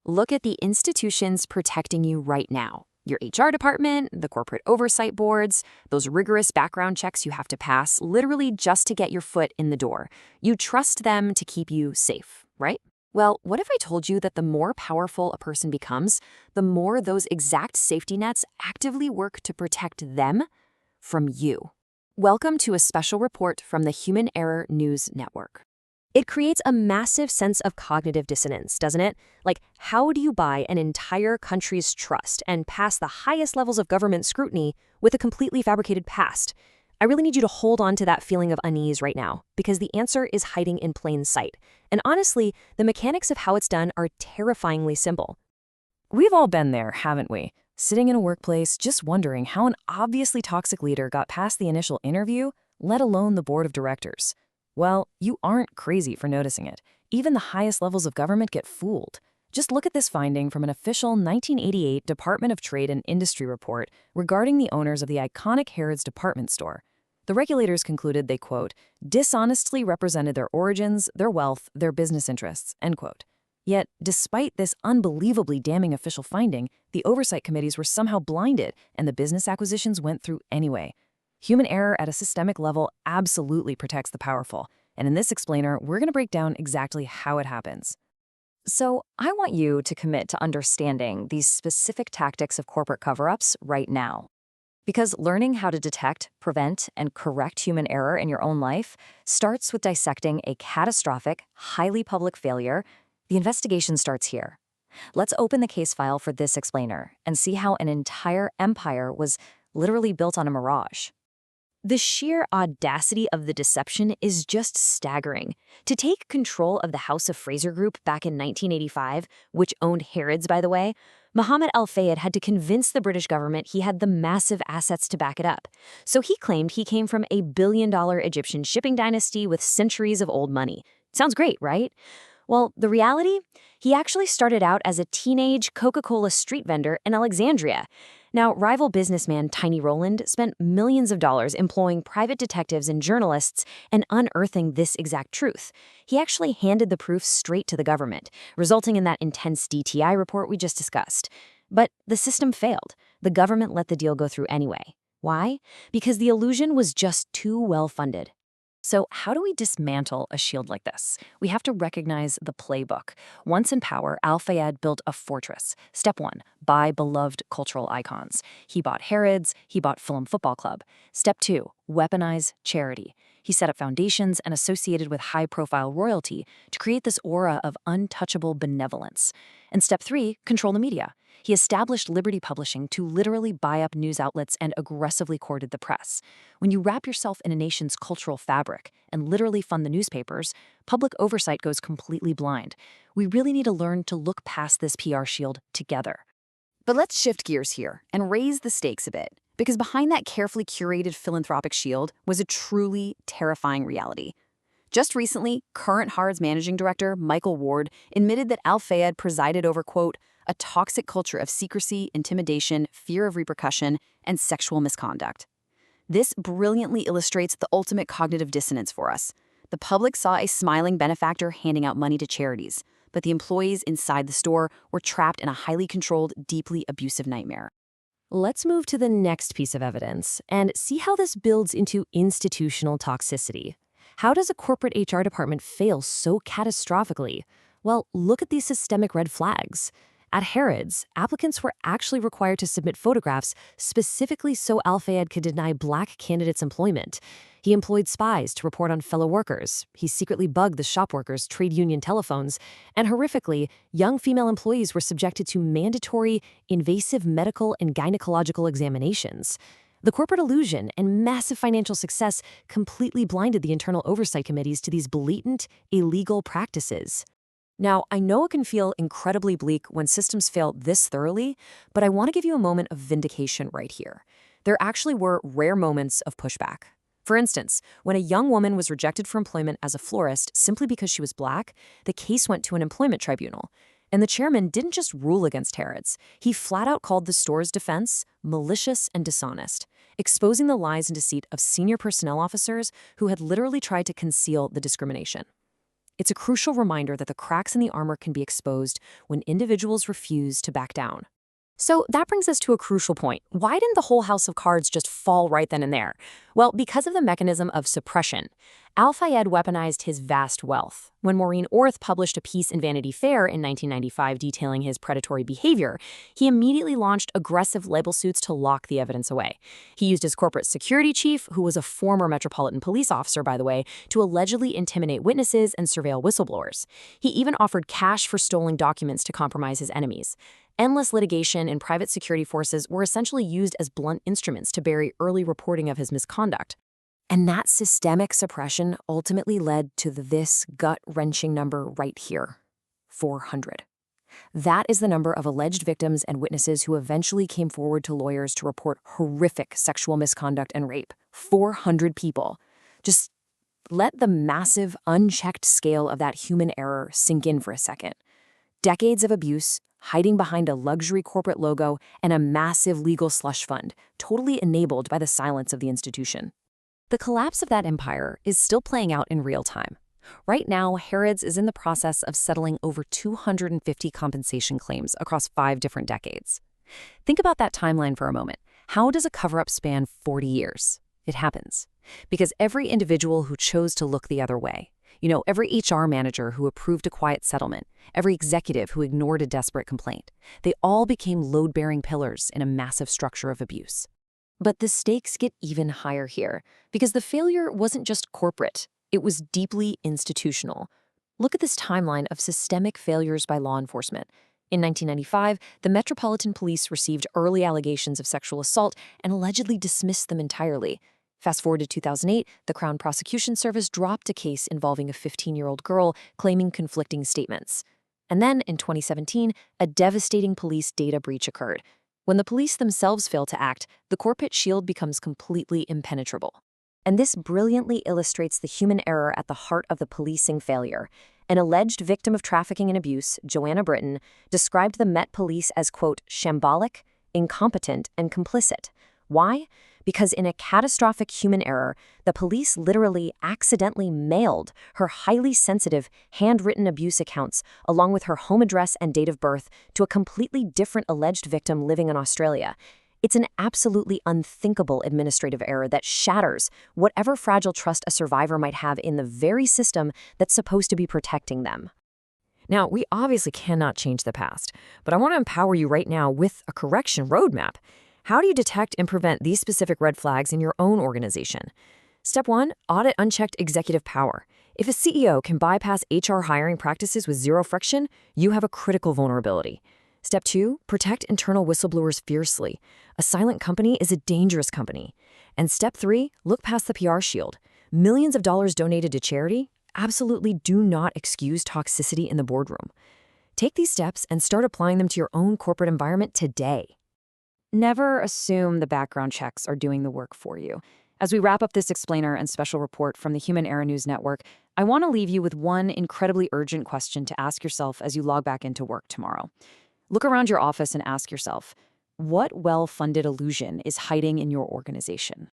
Look at the institutions protecting you right now. Your HR department, the corporate oversight boards, those rigorous background checks you have to pass literally just to get your foot in the door. You trust them to keep you safe, right? Well, what if I told you that the more powerful a person becomes, the more those exact safety nets actively work to protect them from you? Welcome to a special report from the Human Error News Network. It creates a massive sense of cognitive dissonance, doesn't it? Like, how do you buy an entire country's trust and pass the highest levels of government scrutiny with a completely fabricated past? I really need you to hold on to that feeling of unease right now, because the answer is hiding in plain sight. And honestly, the mechanics of how it's done are terrifyingly simple. We've all been there, haven't we? Sitting in a workplace just wondering how an obviously toxic leader got past the initial interview, let alone the board of directors. Well, you aren't crazy for noticing it. Even the highest levels of government get fooled. Just look at this finding from an official 1988 Department of Trade and Industry report regarding the owners of the iconic Harrods department store. The regulators concluded they, quote, dishonestly represented their origins, their wealth, their business interests, end quote. Yet, despite this unbelievably damning official finding, the oversight committees were somehow blinded and the business acquisitions went through anyway. Human error at a systemic level absolutely protects the powerful, and in this explainer, we're going to break down exactly how it happens. So I want you to commit to understanding these specific tactics of corporate cover-ups right now. Because learning how to detect, prevent, and correct human error in your own life starts with dissecting a catastrophic, highly public failure. The investigation starts here. Let's open the case file for this explainer and see how an entire empire was literally built on a mirage. The sheer audacity of the deception is just staggering. To take control of the House of Fraser Group back in 1985, which owned Harrods, by the way, Mohamed Al-Fayed had to convince the British government he had the massive assets to back it up. So he claimed he came from a billion-dollar Egyptian shipping dynasty with centuries of old money. Sounds great, right? Well, the reality? He actually started out as a teenage Coca-Cola street vendor in Alexandria. Now, rival businessman Tiny Rowland spent millions of dollars employing private detectives and journalists and unearthing this exact truth. He actually handed the proof straight to the government, resulting in that intense DTI report we just discussed. But the system failed. The government let the deal go through anyway. Why? Because the illusion was just too well funded. So how do we dismantle a shield like this? We have to recognize the playbook. Once in power, Al-Fayed built a fortress. Step 1, buy beloved cultural icons. He bought Harrods, he bought Fulham Football Club. Step 2, weaponize charity. He set up foundations and associated with high-profile royalty to create this aura of untouchable benevolence. And step 3, control the media. He established Liberty Publishing to literally buy up news outlets and aggressively courted the press. When you wrap yourself in a nation's cultural fabric and literally fund the newspapers, public oversight goes completely blind. We really need to learn to look past this PR shield together. But let's shift gears here and raise the stakes a bit, because behind that carefully curated philanthropic shield was a truly terrifying reality. Just recently, current Harrods managing director Michael Ward admitted that Al-Fayed presided over, quote, a toxic culture of secrecy, intimidation, fear of repercussion, and sexual misconduct. This brilliantly illustrates the ultimate cognitive dissonance for us. The public saw a smiling benefactor handing out money to charities, but the employees inside the store were trapped in a highly controlled, deeply abusive nightmare. Let's move to the next piece of evidence and see how this builds into institutional toxicity. How does a corporate HR department fail so catastrophically? Well, look at these systemic red flags. At Harrods, applicants were actually required to submit photographs specifically so Al-Fayed could deny Black candidates employment. He employed spies to report on fellow workers. He secretly bugged the shop workers' trade union telephones. And horrifically, young female employees were subjected to mandatory, invasive medical and gynecological examinations. The corporate illusion and massive financial success completely blinded the internal oversight committees to these blatant, illegal practices. Now, I know it can feel incredibly bleak when systems fail this thoroughly, but I want to give you a moment of vindication right here. There actually were rare moments of pushback. For instance, when a young woman was rejected for employment as a florist simply because she was Black, the case went to an employment tribunal. And the chairman didn't just rule against Harrods. He flat out called the store's defense malicious and dishonest, exposing the lies and deceit of senior personnel officers who had literally tried to conceal the discrimination. It's a crucial reminder that the cracks in the armor can be exposed when individuals refuse to back down. So that brings us to a crucial point. Why didn't the whole house of cards just fall right then and there? Well, because of the mechanism of suppression. Al-Fayed weaponized his vast wealth. When Maureen Orth published a piece in Vanity Fair in 1995 detailing his predatory behavior, he immediately launched aggressive libel suits to lock the evidence away. He used his corporate security chief, who was a former Metropolitan Police officer, by the way, to allegedly intimidate witnesses and surveil whistleblowers. He even offered cash for stolen documents to compromise his enemies. Endless litigation and private security forces were essentially used as blunt instruments to bury early reporting of his misconduct. And that systemic suppression ultimately led to this gut-wrenching number right here, 400. That is the number of alleged victims and witnesses who eventually came forward to lawyers to report horrific sexual misconduct and rape. 400 people. Just let the massive, unchecked scale of that human error sink in for a second. Decades of abuse, hiding behind a luxury corporate logo, and a massive legal slush fund, totally enabled by the silence of the institution. The collapse of that empire is still playing out in real time. Right now, Harrods is in the process of settling over 250 compensation claims across 5 different decades. Think about that timeline for a moment. How does a cover-up span 40 years? It happens because every individual who chose to look the other way, every HR manager who approved a quiet settlement, every executive who ignored a desperate complaint, they all became load-bearing pillars in a massive structure of abuse. But the stakes get even higher here, because the failure wasn't just corporate, it was deeply institutional. Look at this timeline of systemic failures by law enforcement. In 1995, the Metropolitan Police received early allegations of sexual assault and allegedly dismissed them entirely. Fast forward to 2008, the Crown Prosecution Service dropped a case involving a 15-year-old girl claiming conflicting statements. And then, in 2017, a devastating police data breach occurred. When the police themselves fail to act, the corporate shield becomes completely impenetrable. And this brilliantly illustrates the human error at the heart of the policing failure. An alleged victim of trafficking and abuse, Joanna Britton, described the Met Police as, quote, shambolic, incompetent, and complicit. Why? Because in a catastrophic human error, the police literally accidentally mailed her highly sensitive, handwritten abuse accounts, along with her home address and date of birth, to a completely different alleged victim living in Australia. It's an absolutely unthinkable administrative error that shatters whatever fragile trust a survivor might have in the very system that's supposed to be protecting them. Now, we obviously cannot change the past, but I want to empower you right now with a correction roadmap. How do you detect and prevent these specific red flags in your own organization? Step 1, audit unchecked executive power. If a CEO can bypass HR hiring practices with zero friction, you have a critical vulnerability. Step 2, protect internal whistleblowers fiercely. A silent company is a dangerous company. And step 3, look past the PR shield. Millions of dollars donated to charity absolutely do not excuse toxicity in the boardroom. Take these steps and start applying them to your own corporate environment today. Never assume the background checks are doing the work for you. As we wrap up this explainer and special report from the Human Error News Network, I want to leave you with one incredibly urgent question to ask yourself as you log back into work tomorrow. Look around your office and ask yourself, what well-funded illusion is hiding in your organization?